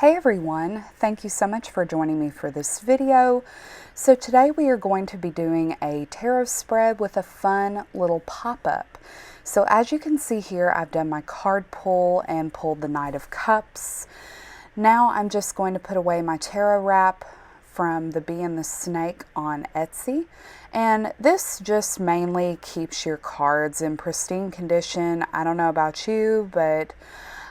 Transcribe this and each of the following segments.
Hey everyone, thank you so much for joining me for this video. So today we are going to be doing a tarot spread with a fun little pop-up. So as you can see here, I've done my card pull and pulled the Knight of Cups. Now I'm just going to put away my tarot wrap from the Bee and the Snake on Etsy. And this just mainly keeps your cards in pristine condition. I don't know about you, but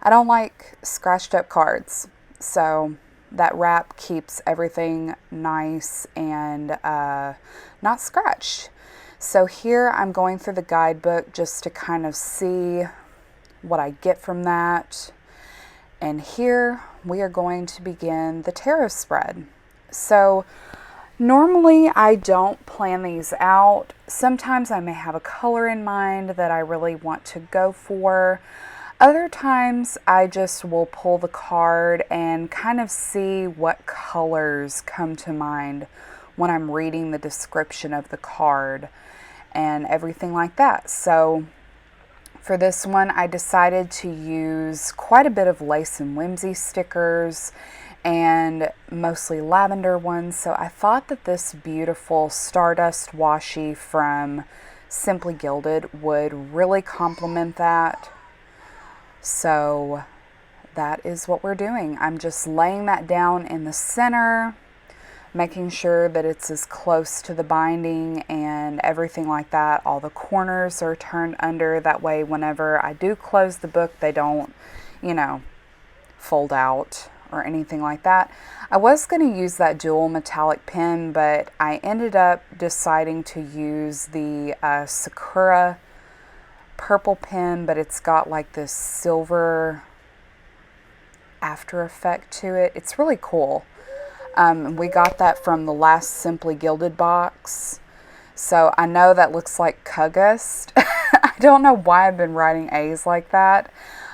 I don't like scratched up cards. So that wrap keeps everything nice and not scratched. So here I'm going through the guidebook just to kind of see what I get from that. And here we are going to begin the tarot spread. So normally I don't plan these out. Sometimes I may have a color in mind that I really want to go for. Other times I just will pull the card and kind of see what colors come to mind when I'm reading the description of the card and everything like that. So for this one, I decided to use quite a bit of Lace and Whimsy stickers and mostly lavender ones. So I thought that this beautiful Stardust washi from Simply Gilded would really complement that. So that is what we're doing. I'm just laying that down in the center, making sure that it's as close to the binding and everything like that. All the corners are turned under. That way, whenever I do close the book, they don't, fold out or anything like that. I was going to use that dual metallic pen, but I ended up deciding to use the Sakura purple pen, but it's got like this silver after effect to it. It's really cool. We got that from the last Simply Gilded box. So I know that looks like Kugust. I don't know why I've been writing A's like that,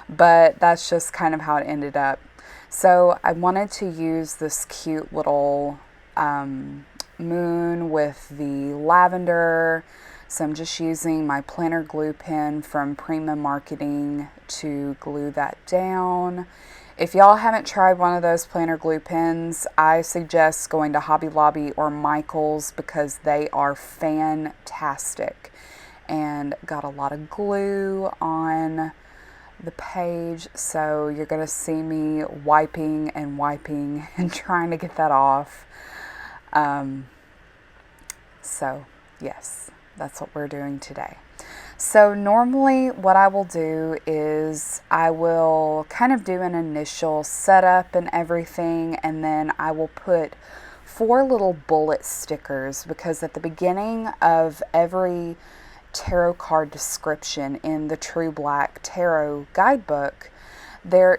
but that's just kind of how it ended up. So I wanted to use this cute little moon with the lavender. So I'm just using my planner glue pen from Prima Marketing to glue that down. If y'all haven't tried one of those planner glue pens, I suggest going to Hobby Lobby or Michael's because they are fantastic. And got a lot of glue on the page, so you're going to see me wiping and trying to get that off. So yes, that's what we're doing today. So normally what I will do is I will kind of do an initial setup and everything, and then I will put 4 little bullet stickers, because at the beginning of every tarot card description in the True Black Tarot guidebook, there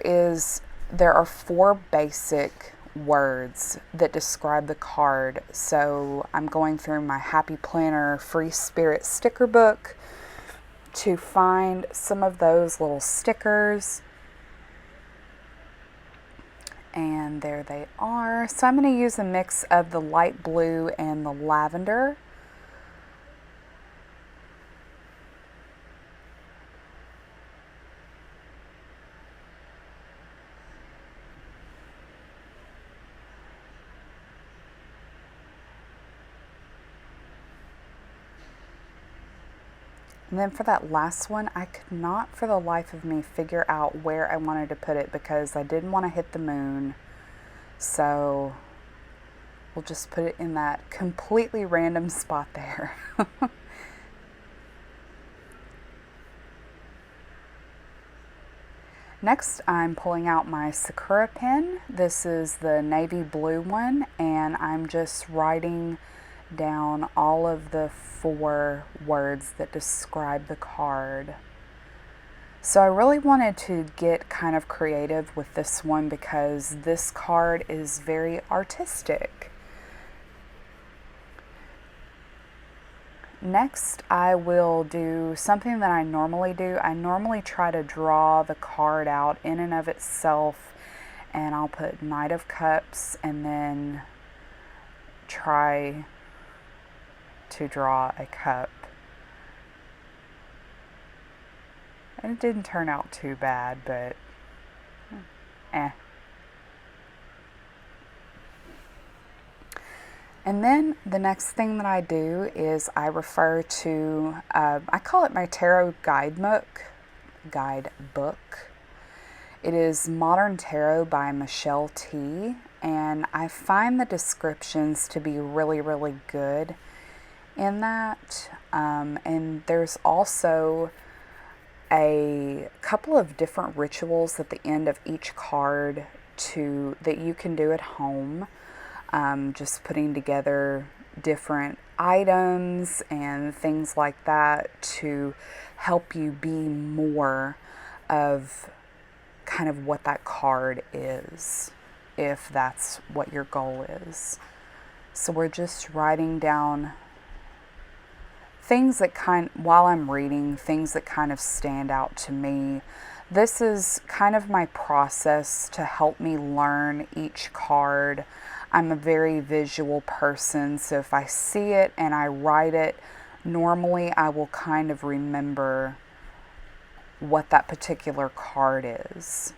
are 4 basic words that describe the card. So I'm going through my Happy Planner Free Spirit sticker book to find some of those little stickers. And there they are. So I'm going to use a mix of the light blue and the lavender. And then for that last one, I could not for the life of me figure out where I wanted to put it because I didn't want to hit the moon. So we'll just put it in that completely random spot there. Next, I'm pulling out my Sakura pen. This is the navy blue one, and I'm just writing down all of the 4 words that describe the card. So I really wanted to get kind of creative with this one because this card is very artistic. Next, I will do something that I normally do. I normally try to draw the card out in and of itself, and I'll put Knight of Cups and then try to draw a cup. And it didn't turn out too bad, but And then the next thing that I do is I refer to, I call it my tarot guidebook. It is Modern Tarot by Michelle T. And I find the descriptions to be really, really good in that. And there's also a couple of different rituals at the end of each card that you can do at home. Just putting together different items and things like that to help you be more of kind of what that card is, if that's what your goal is. So we're just writing down things that while I'm reading, things that kind of stand out to me. This is kind of my process to help me learn each card. I'm a very visual person, so if I see it and I write it, normally I will kind of remember what that particular card is.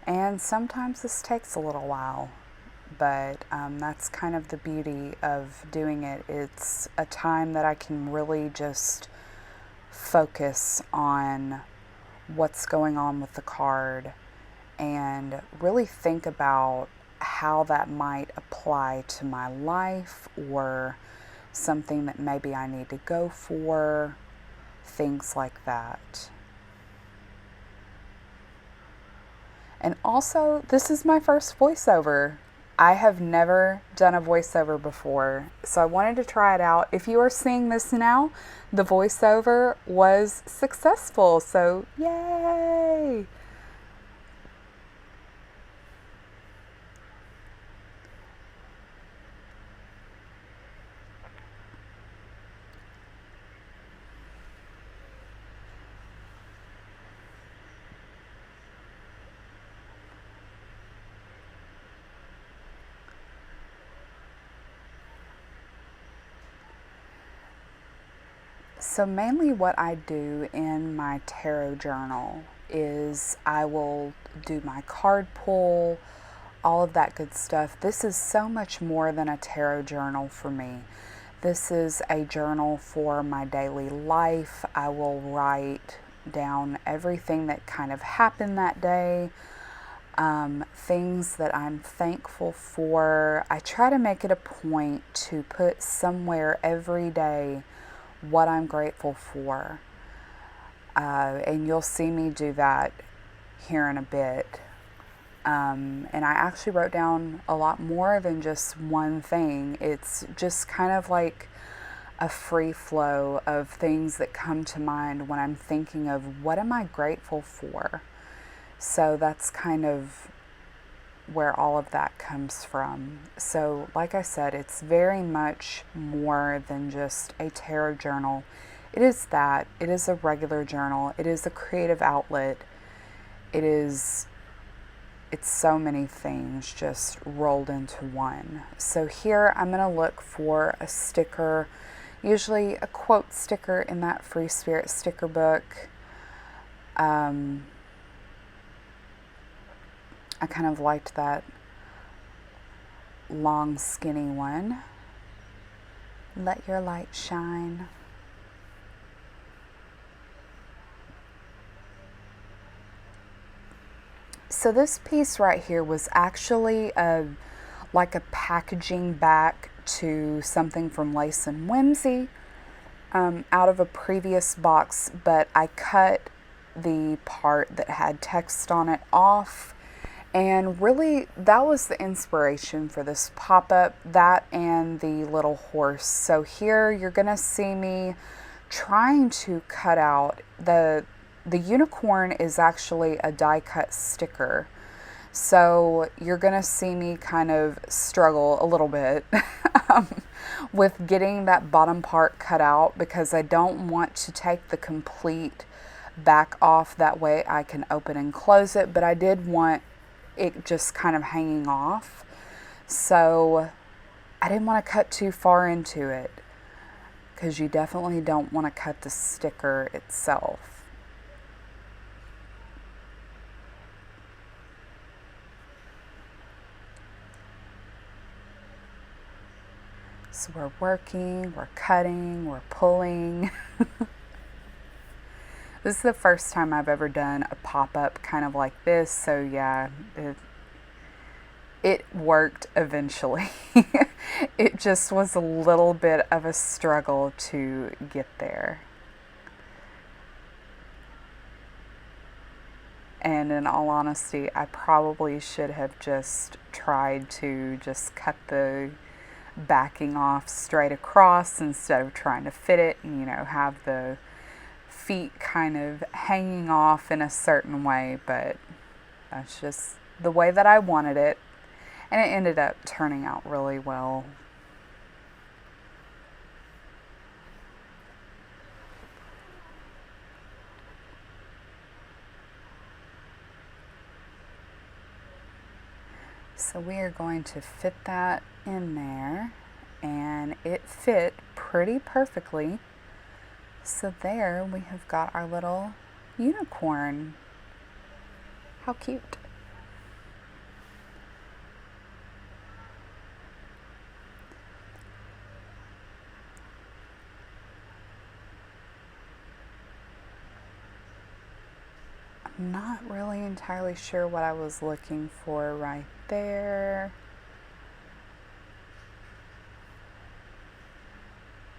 And sometimes this takes a little while, but that's kind of the beauty of doing it. It's a time that I can really just focus on what's going on with the card and really think about how that might apply to my life or something that maybe I need to go for, things like that. And also, this is my first voiceover. I have never done a voiceover before, so I wanted to try it out. If you are seeing this now, the voiceover was successful, so yay! So mainly what I do in my tarot journal is I will do my card pull, all of that good stuff. This is so much more than a tarot journal for me. This is a journal for my daily life. I will write down everything that kind of happened that day, things that I'm thankful for. I try to make it a point to put somewhere every day what I'm grateful for. And you'll see me do that here in a bit. And I actually wrote down a lot more than just one thing. It's just kind of like a free flow of things that come to mind when I'm thinking of what am I grateful for. So that's kind of where all of that comes from. So like I said, it's very much more than just a tarot journal. It is that. It is a regular journal. It is a creative outlet. It's so many things just rolled into one. So here I'm going to look for a sticker, usually a quote sticker in that Free Spirit sticker book. I kind of liked that long, skinny one. Let your light shine. So this piece right here was actually like a packaging back to something from Lace and Whimsy out of a previous box, but I cut the part that had text on it off. And really, that was the inspiration for this pop-up, that and the little horse. So here you're going to see me trying to cut out, the unicorn is actually a die-cut sticker. So you're going to see me kind of struggle a little bit with getting that bottom part cut out because I don't want to take the complete back off. That way I can open and close it, but I did want it just kind of hanging off. So I didn't want to cut too far into it, because you definitely don't want to cut the sticker itself. So we're working, we're cutting, we're pulling. This is the first time I've ever done a pop-up kind of like this, so yeah, it worked eventually. It just was a little bit of a struggle to get there. And in all honesty, I probably should have just tried to just cut the backing off straight across instead of trying to fit it and, you know, have the feet kind of hanging off in a certain way, but that's just the way that I wanted it, and it ended up turning out really well. So we are going to fit that in there, and it fit pretty perfectly. So there we have got our little unicorn. How cute. I'm not really entirely sure what I was looking for right there,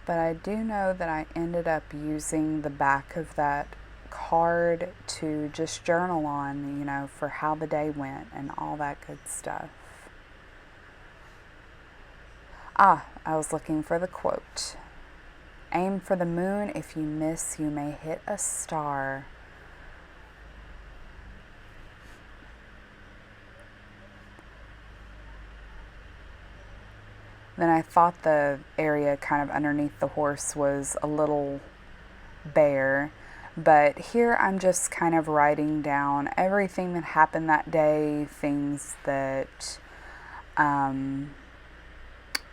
but I do know that I ended up using the back of that card to just journal on, you know, for how the day went and all that good stuff. I was looking for the quote. Aim for the moon. If you miss, you may hit a star. Then I thought the area kind of underneath the horse was a little bare, but here I'm just kind of writing down everything that happened that day, things that I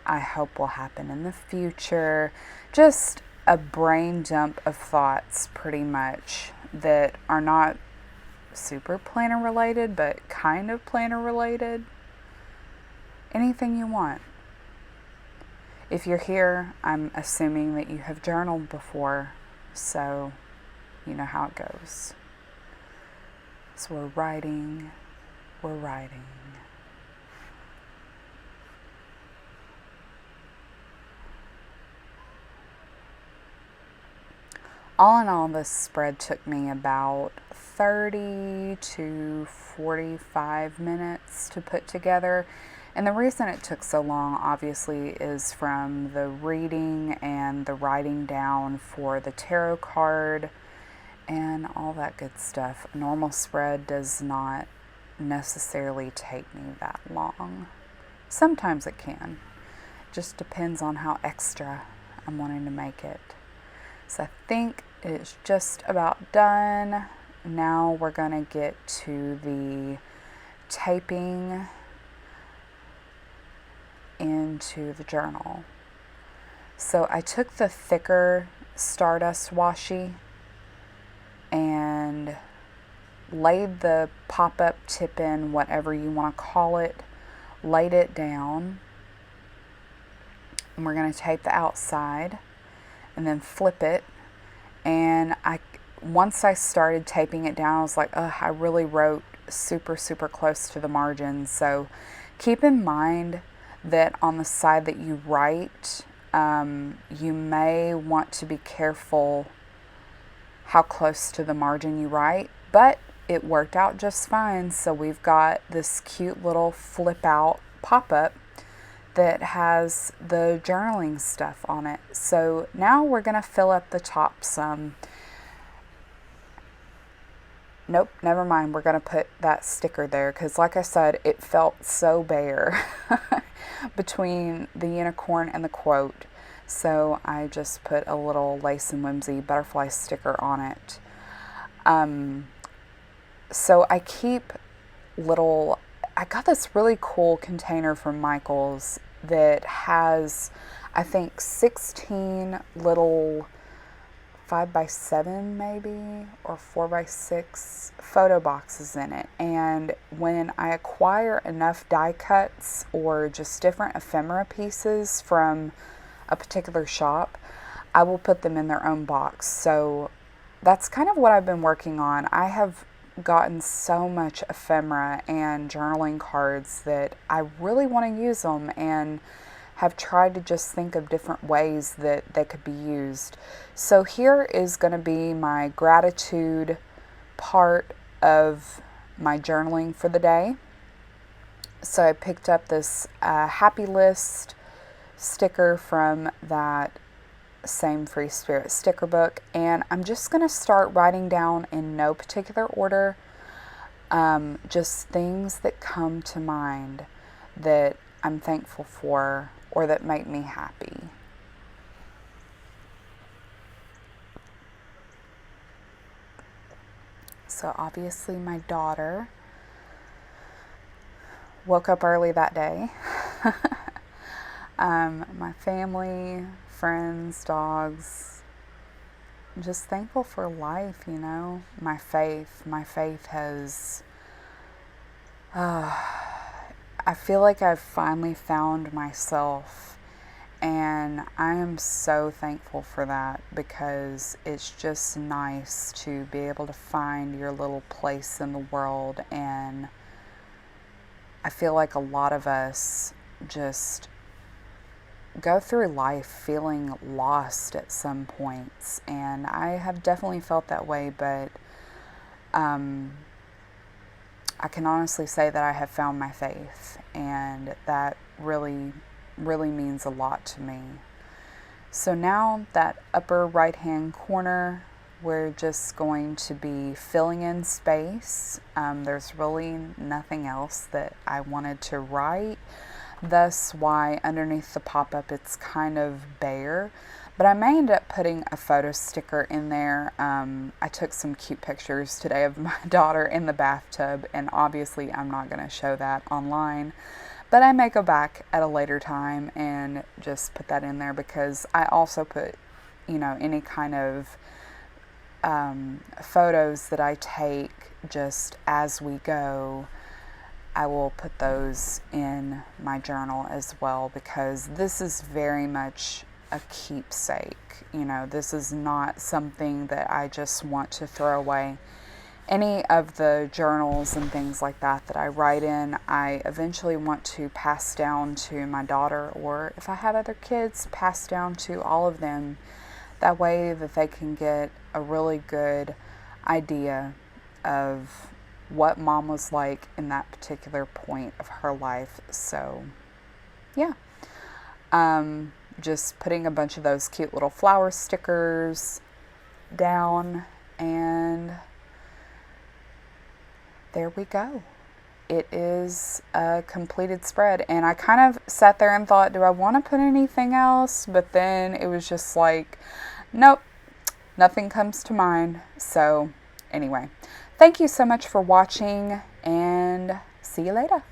hope will happen in the future. Just a brain dump of thoughts, pretty much, that are not super planner related, but kind of planner related. Anything you want. If you're here, I'm assuming that you have journaled before, so you know how it goes. So we're writing. All in all, this spread took me about 30 to 45 minutes to put together. And the reason it took so long, obviously, is from the reading and the writing down for the tarot card and all that good stuff. A normal spread does not necessarily take me that long. Sometimes it can. Just depends on how extra I'm wanting to make it. So I think it's just about done. Now we're going to get to the taping into the journal. So I took the thicker Stardust washi and laid the pop-up tip in, whatever you want to call it, laid it down, and we're going to tape the outside and then flip it. And once I started taping it down, I was like, ugh, I really wrote super close to the margin. So keep in mind that on the side that you write, you may want to be careful how close to the margin you write, but it worked out just fine. So we've got this cute little flip out pop-up that has the journaling stuff on it. So now we're going to fill up the top some. Nope, never mind. We're going to put that sticker there because, like I said, it felt so bare between the unicorn and the quote. So I just put a little Lace and Whimsy butterfly sticker on it. So I keep I got this really cool container from Michael's that has, I think, 16 little 5x7 maybe, or 4x6 photo boxes in it. And when I acquire enough die cuts or just different ephemera pieces from a particular shop, I will put them in their own box. So that's kind of what I've been working on. I have gotten so much ephemera and journaling cards that I really want to use them, and have tried to just think of different ways that they could be used. So here is going to be my gratitude part of my journaling for the day. So I picked up this happy list sticker from that same Free Spirit sticker book, and I'm just going to start writing down in no particular order, just things that come to mind that I'm thankful for or that make me happy. So obviously my daughter woke up early that day. My family, friends, dogs. I'm just thankful for life, you know. My faith has, I feel like I've finally found myself, and I am so thankful for that, because it's just nice to be able to find your little place in the world. And I feel like a lot of us just go through life feeling lost at some points, and I have definitely felt that way, but I can honestly say that I have found my faith, and that really, really means a lot to me. So now that upper right hand corner, we're just going to be filling in space. There's really nothing else that I wanted to write, thus why underneath the pop-up it's kind of bare. But I may end up putting a photo sticker in there. I took some cute pictures today of my daughter in the bathtub, and obviously I'm not going to show that online. But I may go back at a later time and just put that in there, because I also put, you know, any kind of photos that I take just as we go. I will put those in my journal as well, because this is very much a keepsake. You know, this is not something that I just want to throw away. Any of the journals and things like that that I write in, I eventually want to pass down to my daughter, or if I have other kids, pass down to all of them. That way that they can get a really good idea of what mom was like in that particular point of her life. So, yeah. Just putting a bunch of those cute little flower stickers down, and there we go. It is a completed spread, and I kind of sat there and thought, do I want to put anything else? But then it was just like, nope, nothing comes to mind. So anyway, thank you so much for watching, and see you later.